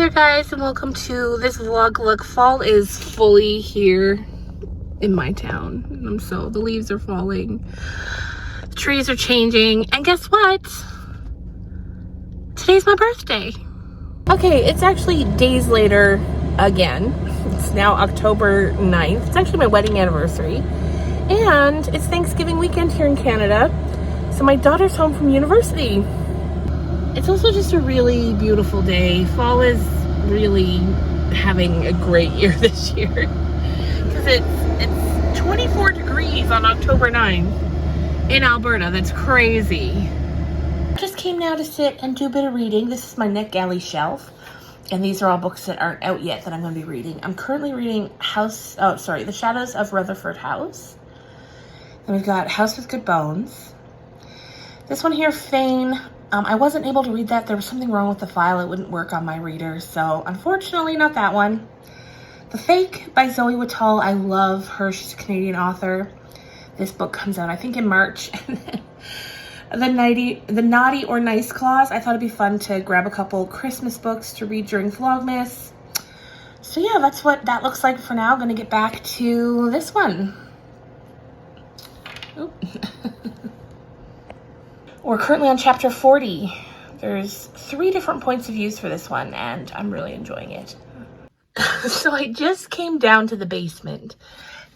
there guys, and welcome to this vlog. Look, fall is fully here in my town. So the leaves are falling, the trees are changing, and guess what? Today's my birthday. Okay, it's actually days later again. It's now October 9th. It's actually my wedding anniversary. And it's Thanksgiving weekend here in Canada. So my daughter's home from university. It's also just a really beautiful day. Fall is really having a great year this year. Because it's 24 degrees on October 9th in Alberta. That's crazy. Just came now to sit and do a bit of reading. This is my NetGalley shelf. And these are all books that aren't out yet that I'm going to be reading. I'm currently reading The Shadows of Rutherford House. And we've got House with Good Bones. This one here, Fane. I wasn't able to read that. There was something wrong with the file. It wouldn't work on my reader. So unfortunately, not that one. The Fake by Zoe Whittall. I love her. She's a Canadian author. This book comes out, I think, in March. And then the Naughty or Nice Clause. I thought it'd be fun to grab a couple Christmas books to read during Vlogmas. So yeah, that's what that looks like for now. I'm going to get back to this one. Oop. We're currently on chapter 40. There's 3 different points of views for this one, and I'm really enjoying it. So I just came down to the basement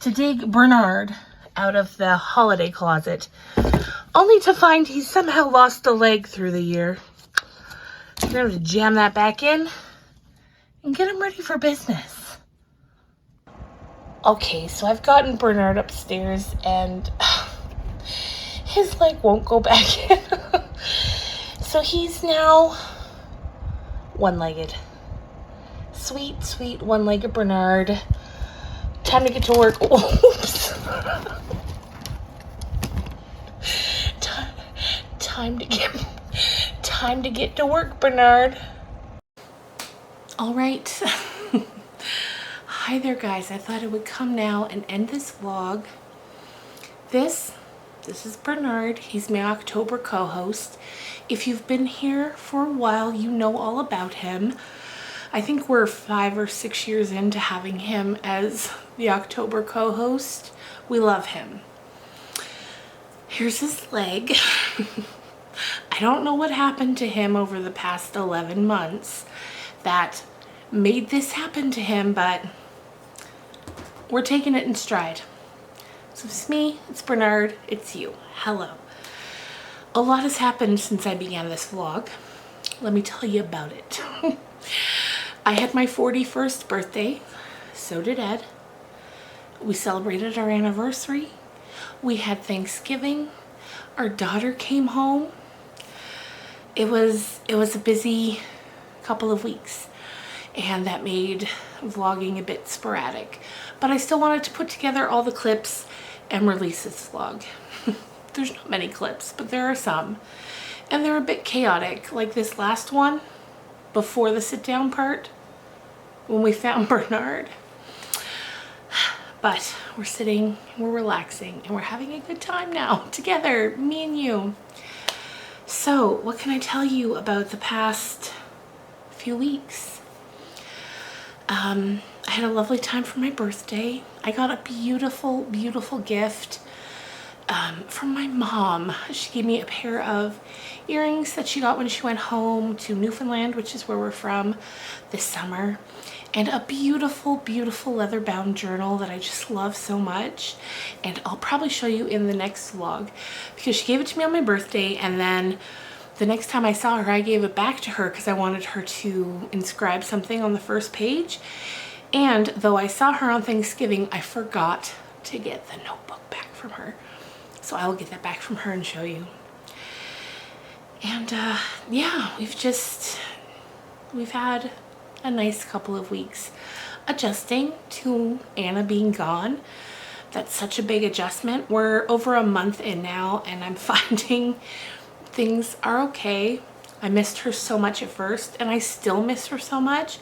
to dig Bernard out of the holiday closet, only to find he's somehow lost a leg through the year. I'm going to jam that back in and get him ready for business. Okay, so I've gotten Bernard upstairs, and his leg won't go back in. So he's now one-legged. Sweet, sweet one-legged Bernard. Time to get to work. Oops. Time to get to work, Bernard. All right. Hi there, guys. I thought I would come now and end this vlog. This is Bernard. He's my October co-host. If you've been here for a while, you know all about him. I think we're 5 or 6 years into having him as the October co-host. We love him. Here's his leg. I don't know what happened to him over the past 11 months that made this happen to him, but we're taking it in stride. So it's me, it's Bernard, it's you. Hello. A lot has happened since I began this vlog. Let me tell you about it. I had my 41st birthday. So did Ed. We celebrated our anniversary. We had Thanksgiving. Our daughter came home. It was a busy couple of weeks, and that made vlogging a bit sporadic. But I still wanted to put together all the clips and release this vlog. There's not many clips, but there are some. And they're a bit chaotic, like this last one, before the sit down part, when we found Bernard. But we're sitting, we're relaxing, and we're having a good time now, together, me and you. So, what can I tell you about the past few weeks? I had a lovely time for my birthday. I got a beautiful, beautiful gift from my mom. She gave me a pair of earrings that she got when she went home to Newfoundland, which is where we're from, this summer. And a beautiful, beautiful leather-bound journal that I just love so much. And I'll probably show you in the next vlog, because she gave it to me on my birthday, and then the next time I saw her, I gave it back to her because I wanted her to inscribe something on the first page. And though I saw her on Thanksgiving, I forgot to get the notebook back from her. So I will get that back from her and show you. And yeah, we've had a nice couple of weeks adjusting to Anna being gone. That's such a big adjustment. We're over a month in now, and I'm finding things are okay. I missed her so much at first, and I still miss her so much,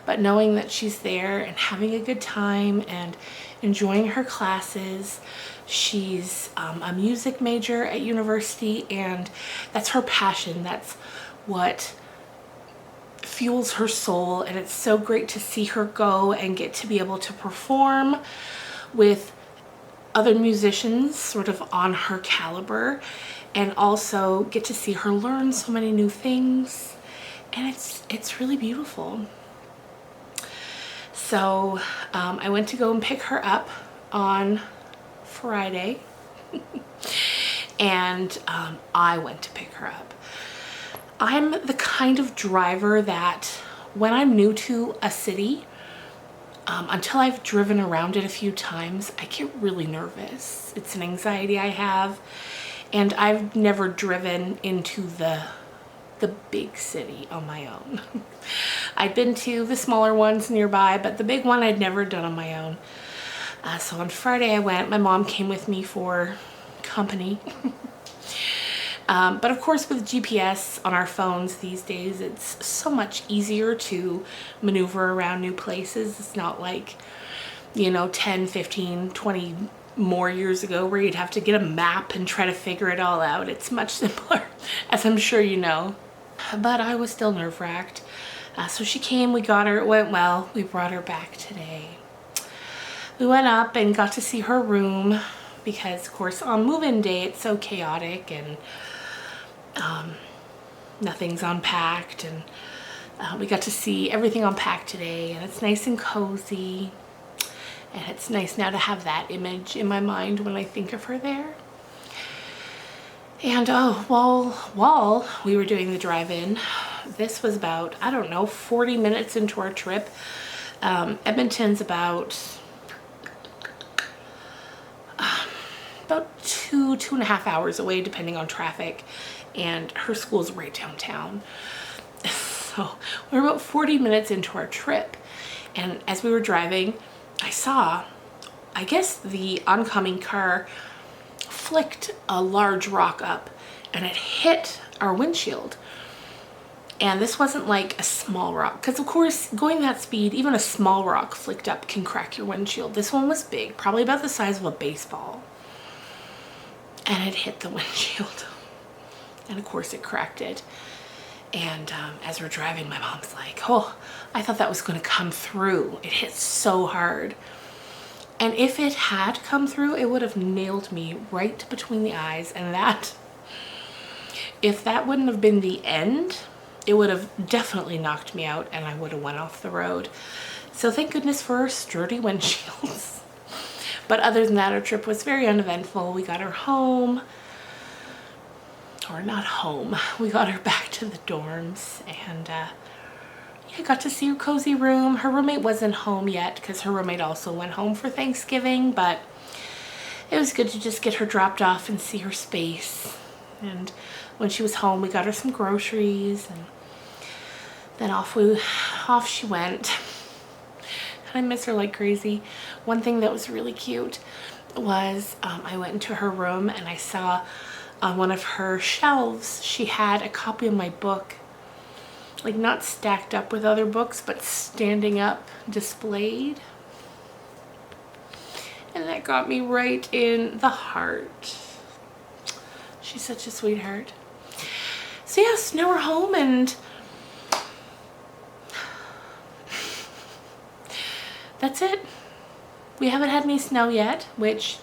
but knowing that she's there and having a good time and enjoying her classes. She's a music major at university, and that's her passion. That's what fuels her soul, and it's so great to see her go and get to be able to perform with other musicians sort of on her caliber, and also get to see her learn so many new things, and it's really beautiful. So I went to go and pick her up on Friday and I went to pick her up. I'm the kind of driver that when I'm new to a city, until I've driven around it a few times, I get really nervous. It's an anxiety I have, and I've never driven into the big city on my own. I'd been to the smaller ones nearby, but the big one I'd never done on my own. So on Friday I went. My mom came with me for company. But of course with GPS on our phones these days, it's so much easier to maneuver around new places. It's not like, you know, 10, 15, 20 more years ago where you'd have to get a map and try to figure it all out. It's much simpler, as I'm sure you know. But I was still nerve-wracked. So she came, we got her, it went well. We brought her back today. We went up and got to see her room because, of course, on move-in day it's so chaotic and nothing's unpacked, and we got to see everything unpacked today, and it's nice and cozy, and it's nice now to have that image in my mind when I think of her there. And while we were doing the drive-in, this was about, I don't know, 40 minutes into our trip. Edmonton's about 2.5 hours away depending on traffic, and her school's right downtown. So we're about 40 minutes into our trip, and as we were driving, I saw, I guess the oncoming car flicked a large rock up and it hit our windshield. And this wasn't like a small rock, because of course going that speed, even a small rock flicked up can crack your windshield. This one was big, probably about the size of a baseball, and it hit the windshield. And of course it cracked it. And as we're driving, my mom's like, oh, I thought that was going to come through. It hit so hard. And if it had come through, it would have nailed me right between the eyes. And that, if that wouldn't have been the end, it would have definitely knocked me out and I would have went off the road. So thank goodness for sturdy windshields. But other than that, our trip was very uneventful. We got her home. Or not home, we got her back to the dorms, and yeah, got to see her cozy room. Her roommate wasn't home yet because her roommate also went home for Thanksgiving, but it was good to just get her dropped off and see her space. And when she was home, we got her some groceries, and then off she went. And I miss her like crazy. One thing that was really cute was I went into her room and I saw on one of her shelves, she had a copy of my book, like not stacked up with other books, but standing up, displayed. And that got me right in the heart. She's such a sweetheart. So yes, now we're home, and that's it. We haven't had any snow yet, which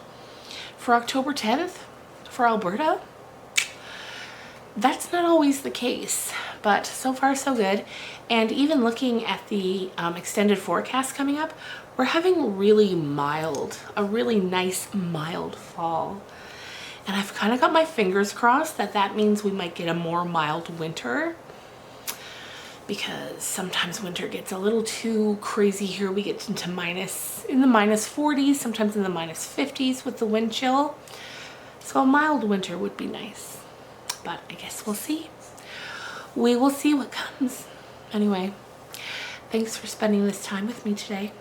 for October 10th, for Alberta, that's not always the case, but so far so good. And even looking at the extended forecast coming up, we're having a really nice mild fall. And I've kind of got my fingers crossed that that means we might get a more mild winter, because sometimes winter gets a little too crazy here. We get into in the minus 40s, sometimes in the minus 50s with the wind chill. So a mild winter would be nice, but I guess we'll see. We will see what comes. Anyway, thanks for spending this time with me today.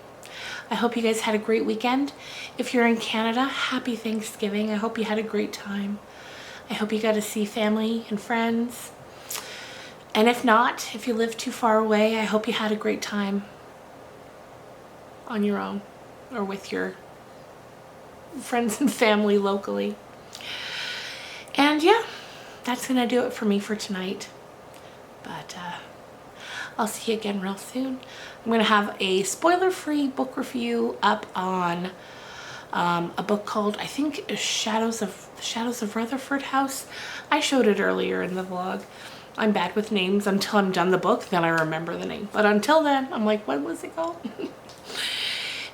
I hope you guys had a great weekend. If you're in Canada, happy Thanksgiving. I hope you had a great time. I hope you got to see family and friends. And if not, if you live too far away, I hope you had a great time on your own or with your friends and family locally. And yeah, that's gonna do it for me for tonight. But I'll see you again real soon. I'm gonna have a spoiler-free book review up on a book called, I think, Shadows of Rutherford House. I showed it earlier in the vlog. I'm bad with names until I'm done the book, then I remember the name. But until then, I'm like, what was it called?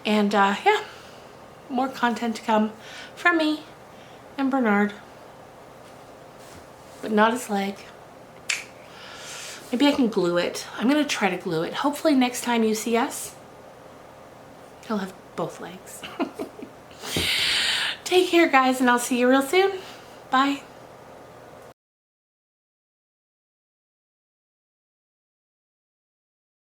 And yeah, more content to come from me and Bernard, but not his leg. Maybe I can glue it. I'm gonna try to glue it. Hopefully next time you see us, he'll have both legs. Take care, guys, and I'll see you real soon. Bye.